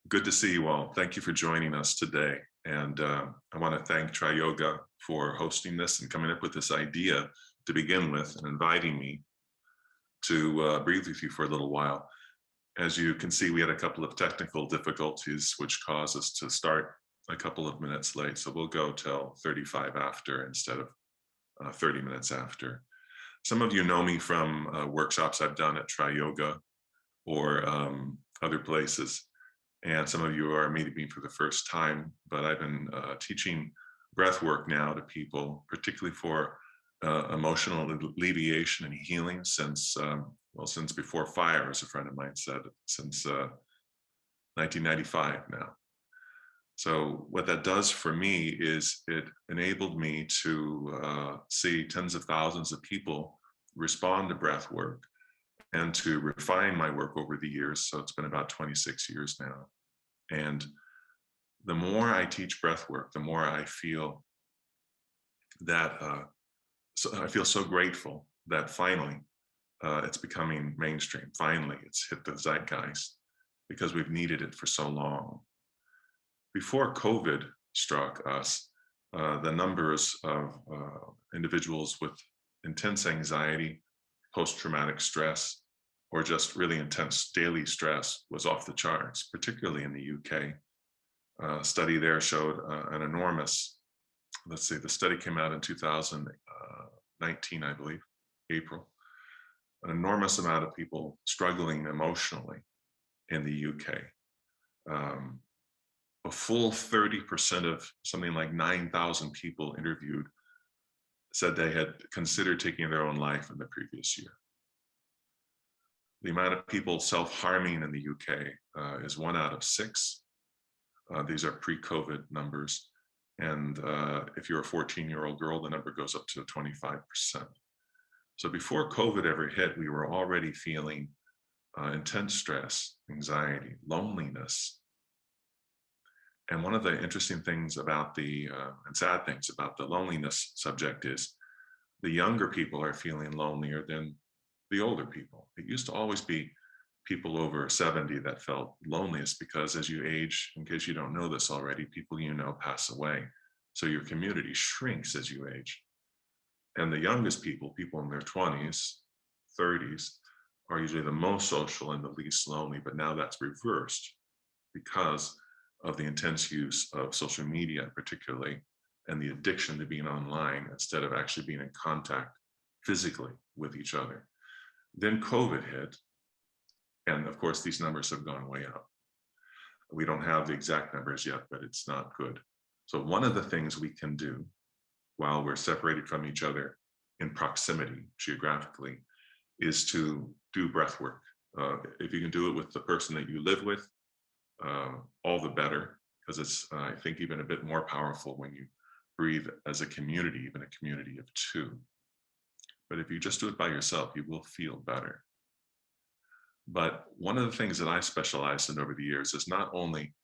Good to see you all. Thank you for joining us today. And I want to thank Tri Yoga for hosting this and coming up with this idea to begin with and inviting me to breathe with you for a little while. As you can see, we had a couple of technical difficulties which caused us to start a couple of minutes late. So we'll go till 35 after instead of 30 minutes after. Some of you know me from workshops I've done at Tri Yoga or other places. And some of you are meeting me for the first time, but I've been teaching breath work now to people, particularly for emotional alleviation and healing since, since before fire, as a friend of mine said, since 1995 now. So what that does for me is it enabled me to see tens of thousands of people respond to breath work and to refine my work over the years. So it's been about 26 years now. And the more I teach breath work, the more I feel that I feel so grateful that finally it's becoming mainstream. Finally, it's hit the zeitgeist because we've needed it for so long. Before COVID struck us, the numbers of individuals with intense anxiety, post-traumatic stress, or just really intense daily stress was off the charts, particularly in the UK. A study there showed an enormous, the study came out in 2019, I believe, April, an enormous amount of people struggling emotionally in the UK. A full 30% of something like 9,000 people interviewed said they had considered taking their own life in the previous year. The amount of people self-harming in the UK is 1 out of 6. These are pre-COVID numbers. And if you're a 14-year-old girl, the number goes up to 25%. So before COVID ever hit, we were already feeling intense stress, anxiety, loneliness. And one of the interesting things about and sad things about the loneliness subject is the younger people are feeling lonelier than the older people. It used to always be people over 70 that felt loneliest because as you age, in case you don't know this already, people you know pass away. So your community shrinks as you age. And the youngest people in their 20s, 30s, are usually the most social and the least lonely, but now that's reversed because of the intense use of social media particularly, and the addiction to being online instead of actually being in contact physically with each other. Then COVID hit, and of course, these numbers have gone way up. We don't have the exact numbers yet, but it's not good. So one of the things we can do while we're separated from each other in proximity geographically is to do breath work. If you can do it with the person that you live with, all the better, because it's, I think, even a bit more powerful when you breathe as a community, even a community of 2. But if you just do it by yourself, you will feel better. But one of the things that I specialized in over the years is not only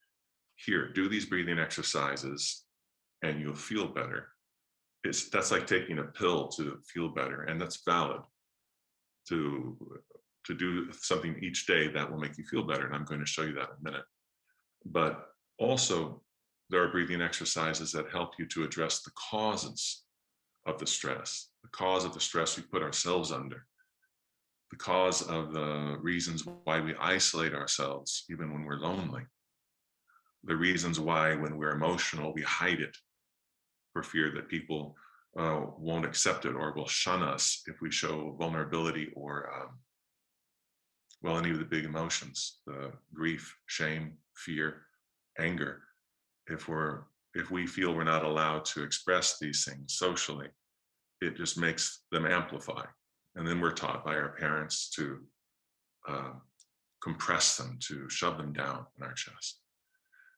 here, do these breathing exercises and you'll feel better. That's like taking a pill to feel better, and that's valid to do something each day that will make you feel better. And I'm going to show you that in a minute. But also there are breathing exercises that help you to address the causes of the stress, the cause of the stress we put ourselves under, the cause of the reasons why we isolate ourselves even when we're lonely, the reasons why when we're emotional we hide it for fear that people won't accept it or will shun us if we show vulnerability or any of the big emotions, the grief, shame, fear, anger. If we feel we're not allowed to express these things socially, it just makes them amplify. And then we're taught by our parents to compress them, to shove them down in our chest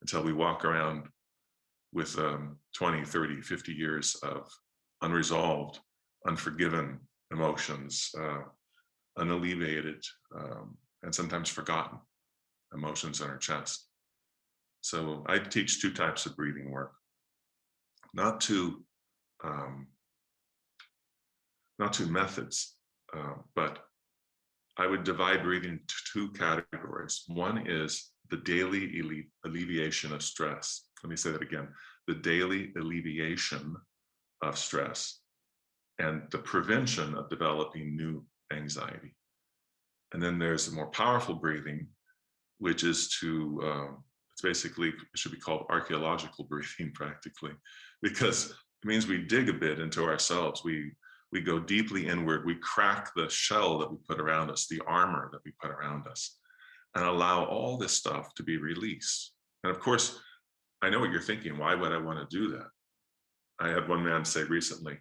until we walk around with 20, 30, 50 years of unresolved, unforgiven emotions, unalleviated, and sometimes forgotten emotions in our chest. So I teach 2 types of breathing work, not two methods, but I would divide breathing into 2 categories. One is the daily alleviation of stress. Let me say that again. The daily alleviation of stress and the prevention of developing new anxiety. And then there's the more powerful breathing, which is it's basically, it should be called archaeological breathing practically, because it means we dig a bit into ourselves. We go deeply inward. We crack the shell that we put around us, the armor that we put around us, and allow all this stuff to be released. And of course, I know what you're thinking. Why would I want to do that? I had one man say recently,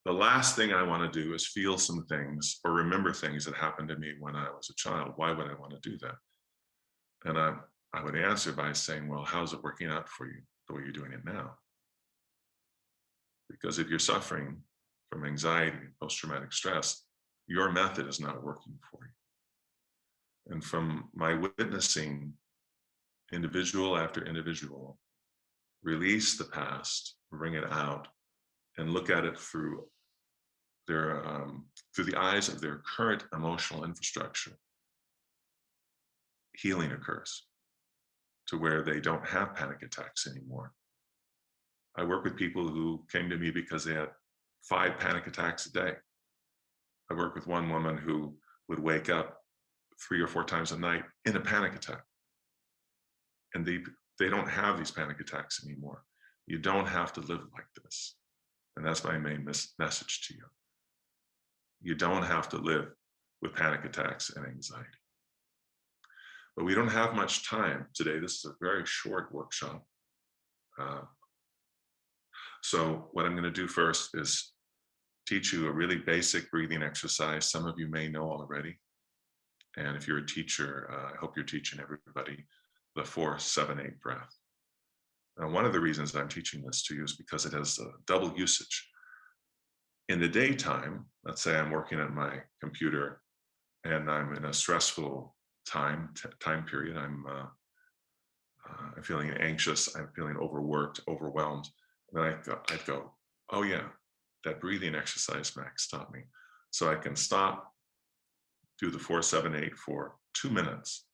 the last thing I want to do is feel some things or remember things that happened to me when I was a child. Why would I want to do that? And I would answer by saying, well, how's it working out for you the way you're doing it now? Because if you're suffering from anxiety, post-traumatic stress, your method is not working for you. And from my witnessing individual after individual, release the past, bring it out, and look at it through the eyes of their current emotional infrastructure, healing occurs to where they don't have panic attacks anymore. I work with people who came to me because they had 5 panic attacks a day. I work with one woman who would wake up 3 or 4 times a night in a panic attack. And they don't have these panic attacks anymore. You don't have to live like this. And that's my main message to you. You don't have to live with panic attacks and anxiety. But we don't have much time today. This is a very short workshop. So what I'm going to do first is teach you a really basic breathing exercise. Some of you may know already. And if you're a teacher, I hope you're teaching everybody the 4-7-8 breath. Now, one of the reasons I'm teaching this to you is because it has a double usage. In the daytime, let's say I'm working at my computer and I'm in a stressful time period. I'm feeling anxious. I'm feeling overworked, overwhelmed. And then I'd go, oh yeah, that breathing exercise Max taught me. So I can stop, do the 4-7-8 for 2 minutes,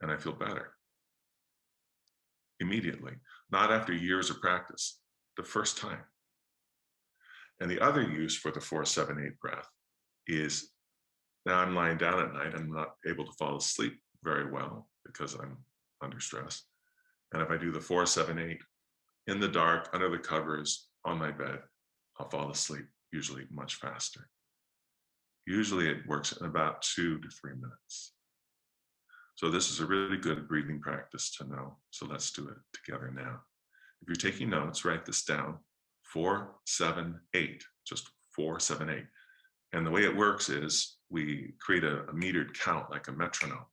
and I feel better immediately, not after years of practice, the first time. And the other use for the 4-7-8 breath is now I'm lying down at night, I'm not able to fall asleep very well because I'm under stress. And if I do the 4-7-8 in the dark, under the covers, on my bed, I'll fall asleep usually much faster. Usually it works in about 2 to 3 minutes. So this is a really good breathing practice to know. So let's do it together now. If you're taking notes, write this down, 4-7-8, just 4-7-8. And the way it works is we create a metered count like a metronome.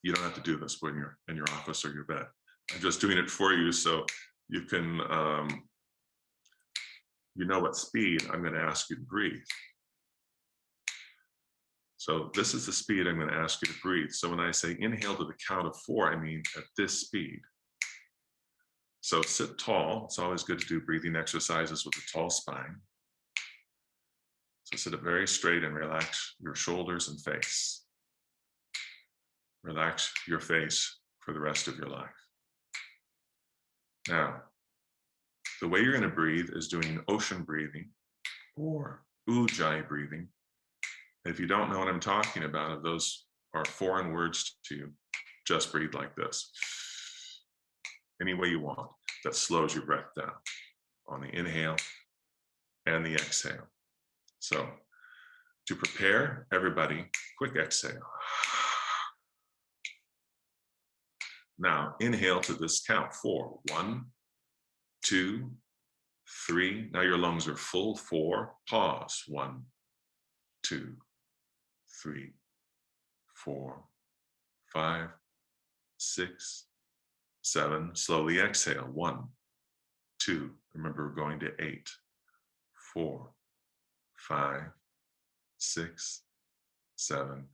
You don't have to do this when you're in your office or your bed. I'm just doing it for you so you can, you know what speed I'm going to ask you to breathe. So this is the speed I'm going to ask you to breathe. So when I say inhale to the count of 4, I mean at this speed. So sit tall. It's always good to do breathing exercises with a tall spine. So sit up very straight and relax your shoulders and face. Relax your face for the rest of your life. Now, the way you're going to breathe is doing ocean breathing or Ujjayi breathing. If you don't know what I'm talking about, if those are foreign words to you, just breathe like this. Any way you want. That slows your breath down on the inhale and the exhale. So to prepare everybody, quick exhale. Now inhale to this count, 4. 1, 2, 3. Now your lungs are full. 4. Pause. 1, 2, 3, 4, 5, 6, 7. Slowly exhale. 1, 2. Remember, we're going to 8, 4, 5, 6, 7,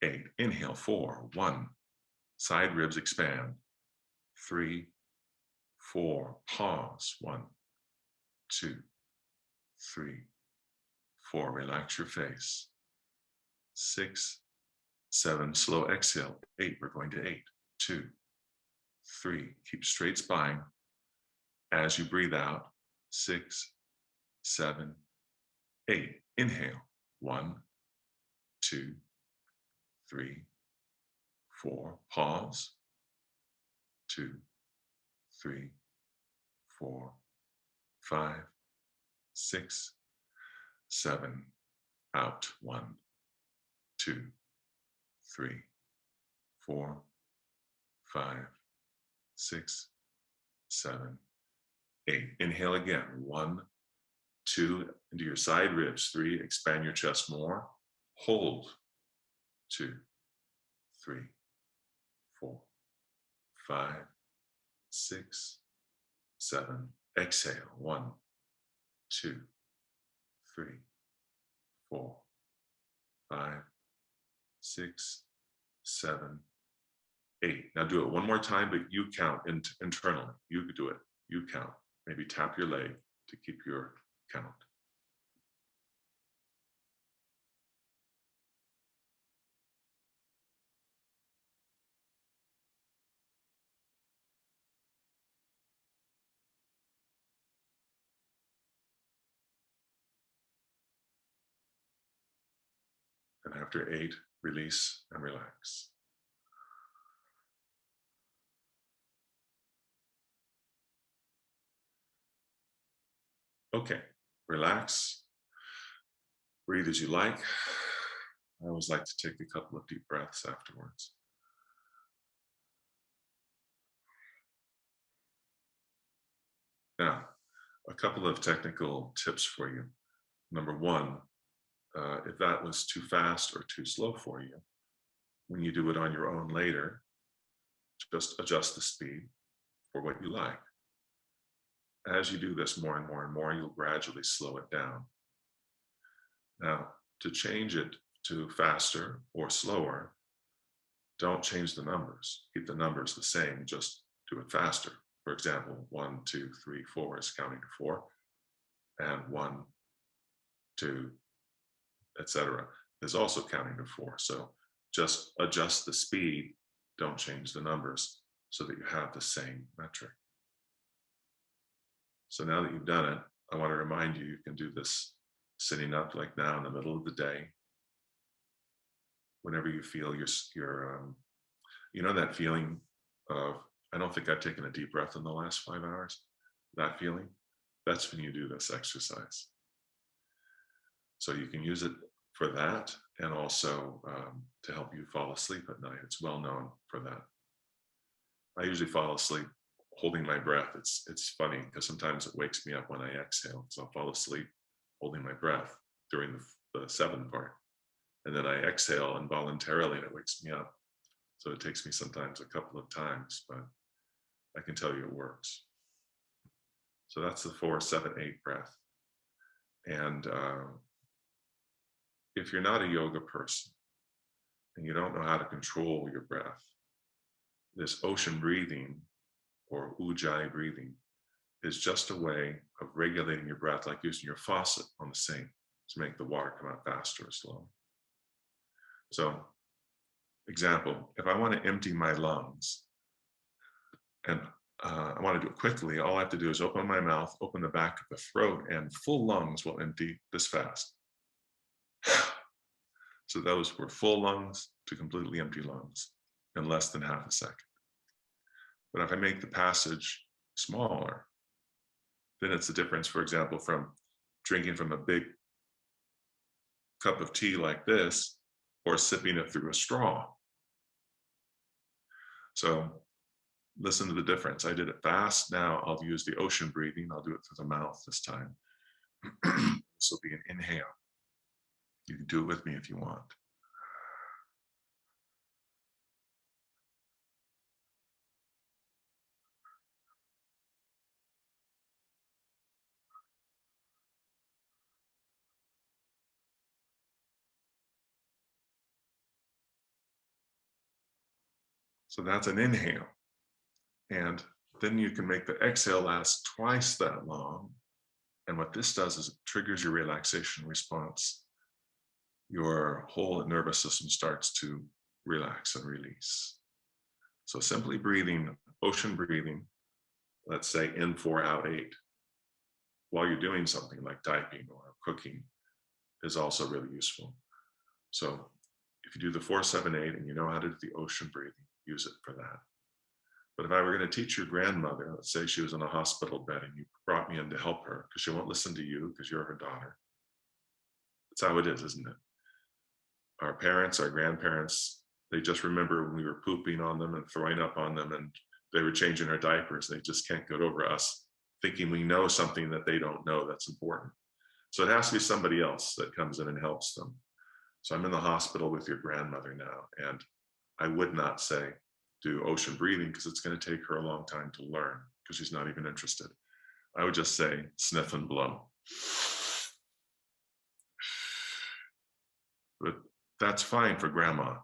8. Inhale. 4. 1. Side ribs expand. 3, 4. Pause. 1, 2, 3, 4. Relax your face. 6, 7, slow exhale, 8, we're going to 8, 2, 3, keep straight spine. As you breathe out, 6, 7, 8, inhale, 1, 2, 3, 4, pause, 2, 3, 4, 5, 6, 7, out, 1, 2, 3, 4, 5, 6, 7, 8. Inhale again, 1, 2, into your side ribs, 3, expand your chest more, hold, 2, 3, 4, 5, 6, 7, exhale, 1, 2, 3, 4, 5, 6, 7, 8. Now do it one more time, but you count internally. You do it. You count. Maybe tap your leg to keep your count. And after 8, release and relax. Okay, relax. Breathe as you like. I always like to take a couple of deep breaths afterwards. Now, a couple of technical tips for you. Number one, if that was too fast or too slow for you, when you do it on your own later, just adjust the speed for what you like. As you do this more and more and more, you'll gradually slow it down. Now, to change it to faster or slower, don't change the numbers. Keep the numbers the same, just do it faster. For example, 1, 2, 3, 4 is counting to 4, and 1, 2, etc. is also counting to 4. So just adjust the speed, don't change the numbers so that you have the same metric. So now that you've done it, I want to remind you, you can do this sitting up like now in the middle of the day, whenever you feel you know that feeling of, I don't think I've taken a deep breath in the last 5 hours, that feeling, that's when you do this exercise. So you can use it for that, and also to help you fall asleep at night. It's well known for that. I usually fall asleep holding my breath. It's funny because sometimes it wakes me up when I exhale. So I'll fall asleep holding my breath during the 7 part. And then I exhale involuntarily and it wakes me up. So it takes me sometimes a couple of times, but I can tell you it works. So that's the 4, 7, 8 breath. And if you're not a yoga person and you don't know how to control your breath, this ocean breathing or Ujjayi breathing is just a way of regulating your breath, like using your faucet on the sink to make the water come out faster or slower. So, example, if I want to empty my lungs and I want to do it quickly, all I have to do is open my mouth, open the back of the throat, and full lungs will empty this fast. So those were full lungs to completely empty lungs in less than half a second. But if I make the passage smaller, then it's the difference, for example, from drinking from a big cup of tea like this or sipping it through a straw. So listen to the difference. I did it fast. Now I'll use the ocean breathing. I'll do it through the mouth this time. This will be an inhale. You can do it with me if you want. So that's an inhale. And then you can make the exhale last twice that long. And what this does is it triggers your relaxation response. Your whole nervous system starts to relax and release. So simply breathing, ocean breathing, let's say in 4, out 8, while you're doing something like typing or cooking is also really useful. So if you do the 4, 7, 8 and you know how to do the ocean breathing, use it for that. But if I were going to teach your grandmother, let's say she was in a hospital bed and you brought me in to help her because she won't listen to you because you're her daughter. That's how it is, isn't it? Our parents, our grandparents, they just remember when we were pooping on them and throwing up on them and they were changing our diapers. They just can't get over us thinking we know something that they don't know that's important. So it has to be somebody else that comes in and helps them. So I'm in the hospital with your grandmother now, and I would not say do ocean breathing because it's going to take her a long time to learn because she's not even interested. I would just say sniff and blow. But that's fine for grandma.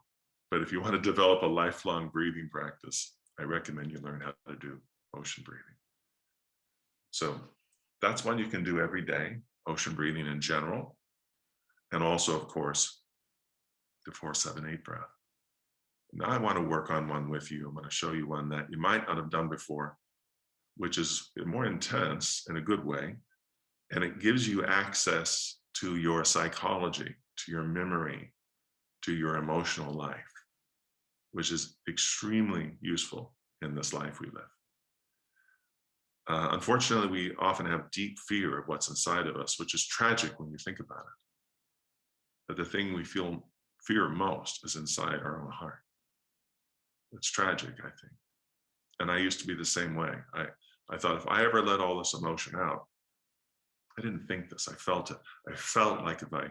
But if you want to develop a lifelong breathing practice, I recommend you learn how to do ocean breathing. So that's one you can do every day, ocean breathing in general. And also, of course, the 4, 7, 8 breath. Now I want to work on one with you. I'm going to show you one that you might not have done before, which is more intense in a good way. And it gives you access to your psychology, to your memory, to your emotional life, which is extremely useful in this life we live. Unfortunately, we often have deep fear of what's inside of us, which is tragic when you think about it. But the thing we fear most is inside our own heart. It's tragic, I think. And I used to be the same way. I thought if I ever let all this emotion out, I didn't think this, I felt it. I felt like if I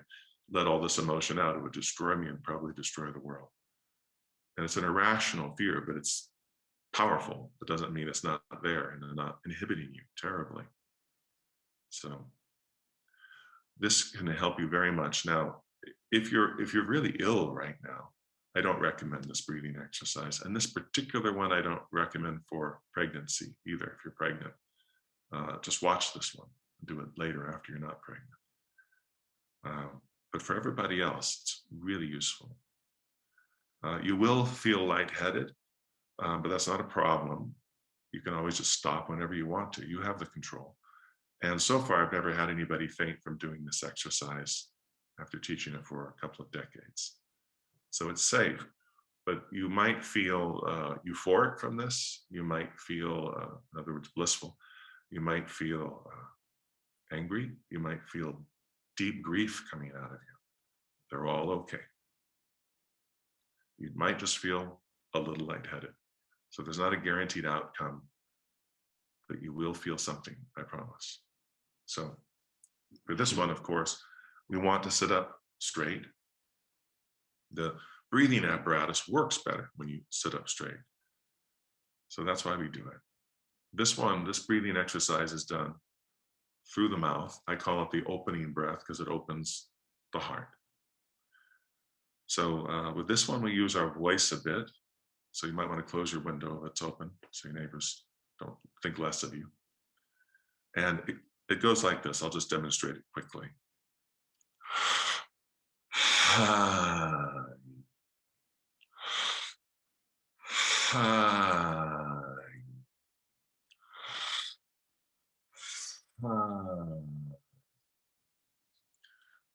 let all this emotion out, it would destroy me and probably destroy the world. And it's an irrational fear, but it's powerful. It doesn't mean it's not there and not inhibiting you terribly. So this can help you very much. Now, if you're really ill right now, I don't recommend this breathing exercise. And this particular one, I don't recommend for pregnancy either. If you're pregnant, just watch this one. Do it later after you're not pregnant. But for everybody else, it's really useful. You will feel lightheaded, but that's not a problem. You can always just stop whenever you want to. You have the control. And so far, I've never had anybody faint from doing this exercise after teaching it for a couple of decades. So it's safe, but you might feel euphoric from this. You might feel, in other words, blissful. You might feel angry. You might feel deep grief coming out of you. They're all okay. You might just feel a little lightheaded. So there's not a guaranteed outcome, but you will feel something, I promise. So for this one, of course, we want to sit up straight. The breathing apparatus works better when you sit up straight. So that's why we do it. This breathing exercise is done through the mouth. I call it the opening breath because it opens the heart. So with this one, we use our voice a bit. So you might want to close your window if it's open so your neighbors don't think less of you. And it goes like this. I'll just demonstrate it quickly.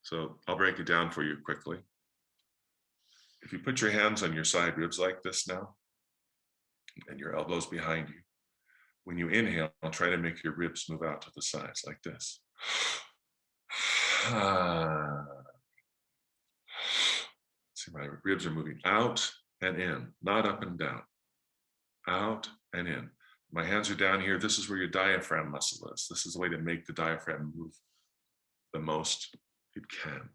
So I'll break it down for you quickly. If you put your hands on your side ribs like this now, and your elbows behind you, when you inhale, try to make your ribs move out to the sides like this. See, my ribs are moving out and in, not up and down. Out and in. My hands are down here. This is where your diaphragm muscle is. This is the way to make the diaphragm move the most it can.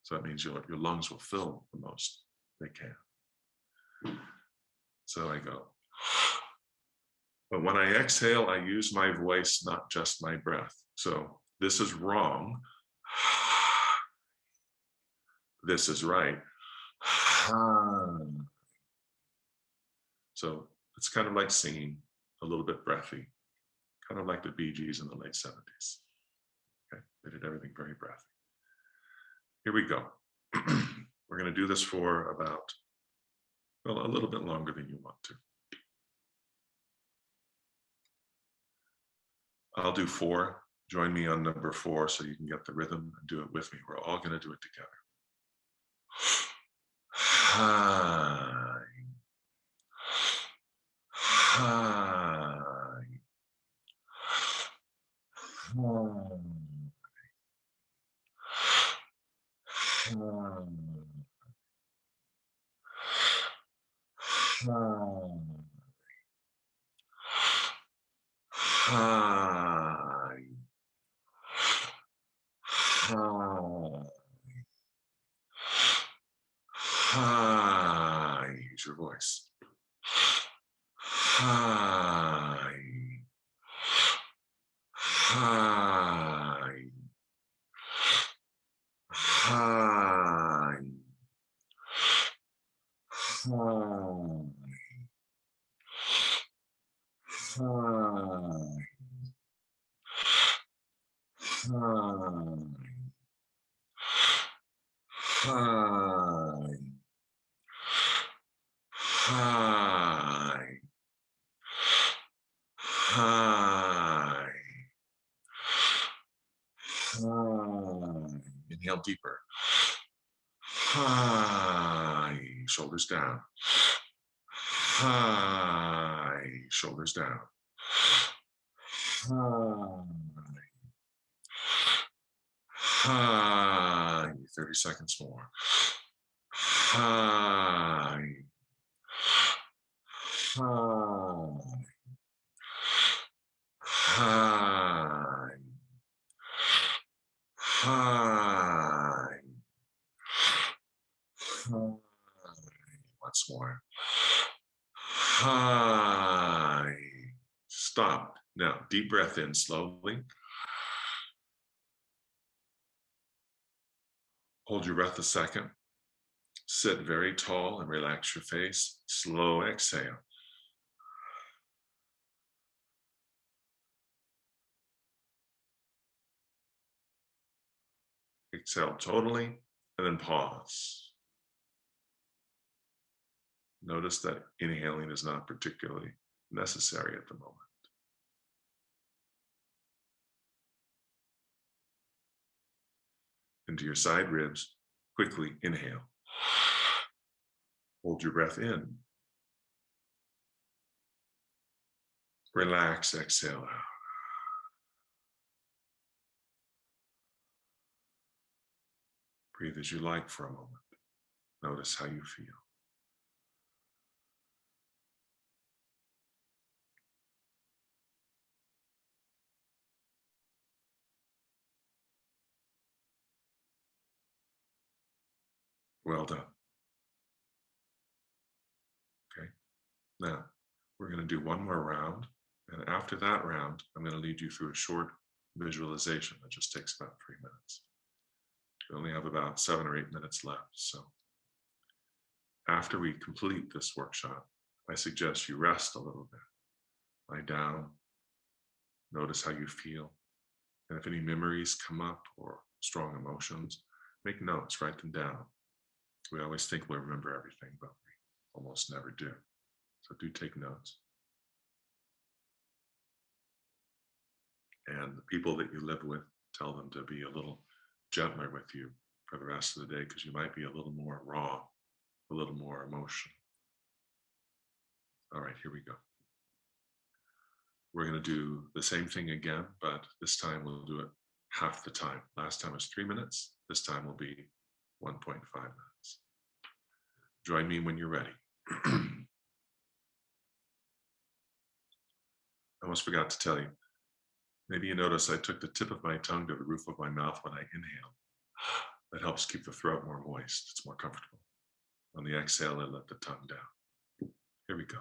So that means your lungs will fill the most they can. So I go. But when I exhale, I use my voice, not just my breath. So this is wrong. This is right. So it's kind of like singing, a little bit breathy, kind of like the Bee Gees in the late 70s. Okay, they did everything very breathy. Here we go. We're going to do this for about Well, a little bit longer than you want to. I'll do 4. Join me on number 4 so you can get the rhythm and do it with me. We're all going to do it together. Hi. Hi. Hi. Hi. Use your voice. Hi. Hi. Hi. Hi. Hi. Hi. Hi. Hi. Hi. Hi. Inhale deeper. Hi. Shoulders down. Hi. Shoulders down. Hi. Hi. 30 seconds more. Hi. Hi. Hi. Hi. Hi. Once more. Hi. Stop. Now, deep breath in slowly. Hold your breath a second. Sit very tall and relax your face. Slow exhale. Exhale totally, and then pause. Notice that inhaling is not particularly necessary at the moment. Into your side ribs, quickly inhale. Hold your breath in. Relax, exhale out. Breathe as you like for a moment. Notice how you feel. Well done. Okay. Now, we're going to do one more round. And after that round, I'm going to lead you through a short visualization that just takes about 3 minutes. We only have about 7 or 8 minutes left. So after we complete this workshop, I suggest you rest a little bit. Lie down, notice how you feel. And if any memories come up or strong emotions, make notes, write them down. We always think we'll remember everything, but we almost never do. So do take notes. And the people that you live with, tell them to be a little gentler with you for the rest of the day, because you might be a little more raw, a little more emotional. All right, here we go. We're going to do the same thing again, but this time we'll do it half the time. Last time was 3 minutes. This time will be 1.5 minutes. Join me when you're ready. I almost forgot to tell you. Maybe you notice I took the tip of my tongue to the roof of my mouth when I inhale. That helps keep the throat more moist. It's more comfortable. On the exhale, I let the tongue down. Here we go.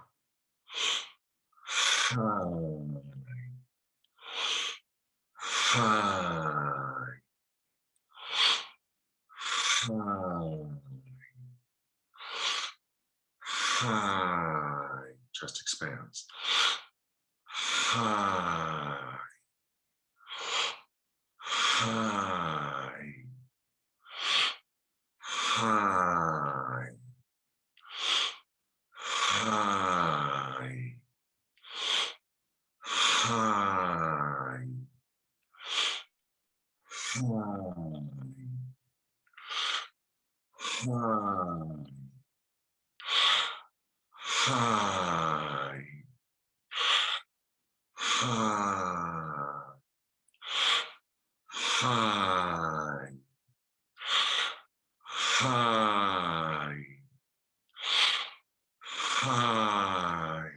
Hi. Hi. Hi. Chest expands. Hi. Hi. Hi. High. High. High. High. High. High.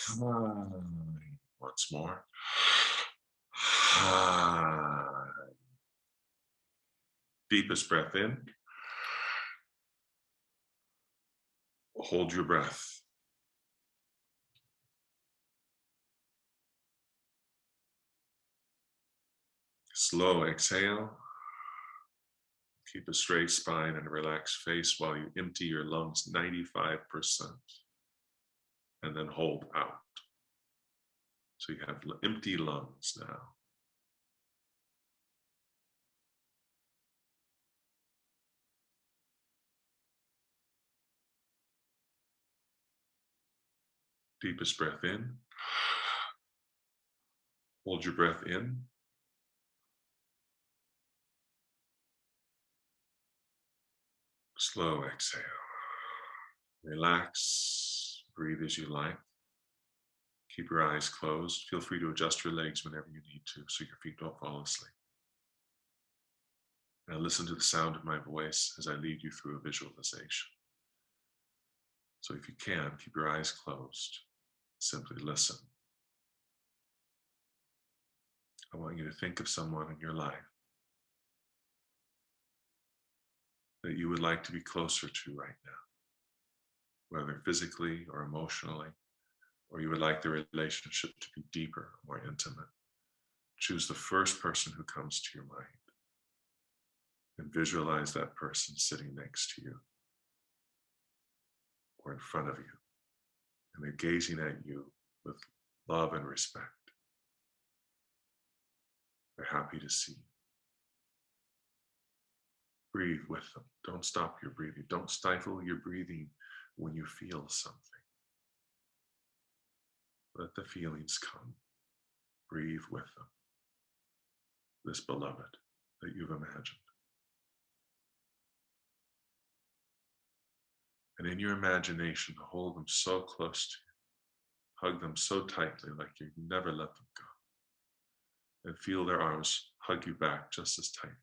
High. Once more. High. Deepest breath in. Hold your breath. Slow exhale. Keep a straight spine and a relaxed face while you empty your lungs 95%. And then hold out. So you have empty lungs now. Deepest breath in. Hold your breath in. Slow exhale. Relax. Breathe as you like. Keep your eyes closed. Feel free to adjust your legs whenever you need to so your feet don't fall asleep. Now listen to the sound of my voice as I lead you through a visualization. So if you can, keep your eyes closed. Simply listen. I want you to think of someone in your life that you would like to be closer to right now, whether physically or emotionally, or you would like the relationship to be deeper, more intimate. Choose the first person who comes to your mind and visualize that person sitting next to you or in front of you. And they're gazing at you with love and respect. They're happy to see you. Breathe with them. Don't stop your breathing. Don't stifle your breathing when you feel something. Let the feelings come. Breathe with them. This beloved that you've imagined. And in your imagination, hold them so close to you. Hug them so tightly like you never let them go. And feel their arms hug you back just as tightly,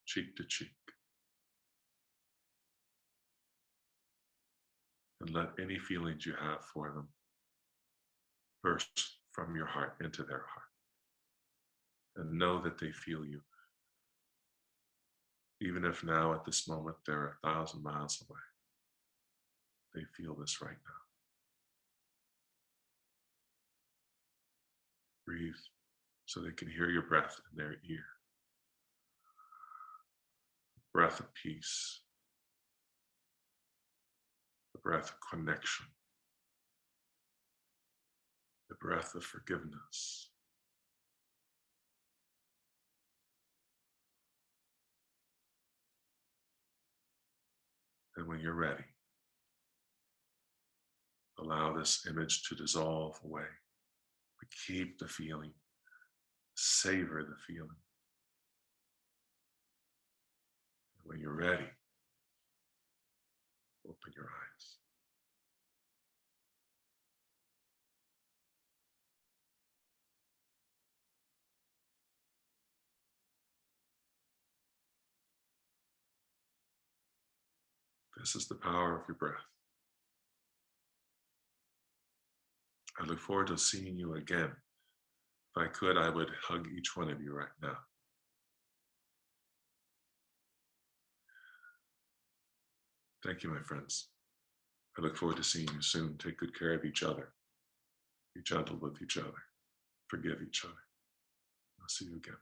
cheek to cheek. And let any feelings you have for them burst from your heart into their heart. And know that they feel you. Even if now at this moment they're 1,000 miles away. They feel this right now. Breathe so they can hear your breath in their ear. Breath of peace. The breath of connection. The breath of forgiveness. And when you're ready, allow this image to dissolve away. But keep the feeling. Savor the feeling. And when you're ready, open your eyes. This is the power of your breath. I look forward to seeing you again. If I could, I would hug each one of you right now. Thank you, my friends. I look forward to seeing you soon. Take good care of each other. Be gentle with each other. Forgive each other. I'll see you again.